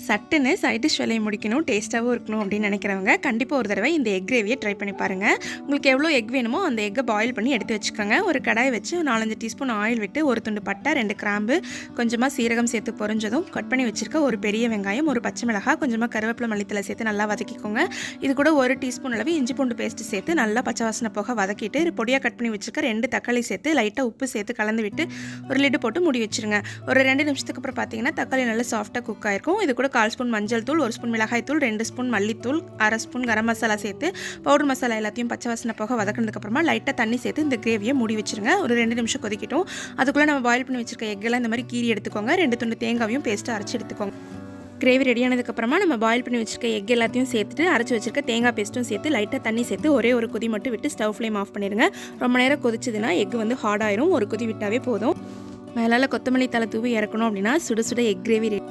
சட்டுன்னு side dish வேலையை முடிக்கணும், டேஸ்ட்டாகவும் இருக்கணும் அப்படின்னு நினைக்கிறவங்க கண்டிப்பாக ஒரு தடவை இந்த எக் கிரேவியை ட்ரை பண்ணி பாருங்கள். உங்களுக்கு எவ்வளோ எக் வேணுமோ அந்த எக்கை பாயில் பண்ணி எடுத்து வச்சுக்கோங்க. ஒரு கடாய் வச்சு 4-5 டீஸ்பூன் ஆயில் விட்டு ஒரு துண்டு பட்டை, 2 கிராம்பு, கொஞ்சமாக சீரகம் சேர்த்து பொரிஞ்சதும் கட் பண்ணி வச்சுருக்க ஒரு பெரிய வெங்காயம், ஒரு பச்சை மிளகாய், கொஞ்சமாக கருவேப்பிலை, மல்லித்தலை சேர்த்து நல்லா வதக்கிக்கோங்க. இது கூட 1 டீஸ்பூன் அளவு இஞ்சி பூண்டு பேஸ்ட்டு சேர்த்து நல்லா பச்சை வாசனை போக வதக்கிட்டு பொடியாக கட் பண்ணி வச்சுருக்க 2 தக்காளி சேர்த்து லைட்டாக உப்பு சேர்த்து கலந்து விட்டு ஒரு லிட்டு போட்டு மூடி வச்சுருங்க. ஒரு 2 நிமிஷத்துக்கு அப்புறம் பார்த்தீங்கன்னா தக்காளி நல்லா சாஃப்டாக குக் ஆகிருக்கும். இது கூட 1/4 ஸ்பூன் மஞ்சள் தூள், 1 ஸ்பூன் மிளகாய் தூள், 2 ஸ்பூன் மல்லித்தூள், 1/2 ஸ்பூன் கரம் மசாலா சேர்த்து பவுடர் மசாலா எல்லாத்தையும் பச்சை வாசனை போக வதக்கினதுக்கப்புறமா லைட்டாக தண்ணி சேர்த்து இந்த கிரேவியை மூடி வச்சுருங்க. ஒரு 2 நிமிஷம் கொதிக்கட்டும். அதுக்குள்ளே நம்ம பாயில் பண்ணி வச்சுருக்க எக்கெல்லாம் இந்த மாதிரி கீரி எடுத்துக்கோங்க. 2 துண்டு தேங்காயும் பேஸ்ட்டு அரைச்சி எடுத்துக்கோங்க. கிரேவி ரெடியானதுக்கப்புறமா நம்ம பாயில் பண்ணி வச்சுருக்க எக் எல்லாத்தையும் சேர்த்துட்டு அரைச்சி வச்சுருக்க தேங்காய் பேஸ்ட்டும் சேர்த்து லைட்டாக தண்ணி சேர்த்து ஒரே ஒரு கொதி மட்டும் விட்டு ஸ்டவ் ஃப்ளேம் ஆஃப் பண்ணிடுங்க. ரொம்ப நேரம் கொதிச்சதுன்னா எக் வந்து ஹார்ட் ஆயிரும். ஒரு கொதி விட்டாவே போதும். மேலால் கொத்தமல்லி தலை தூவி இறக்கணும் அப்படின்னா சுட சுட எக் கிரேவி ரெடி.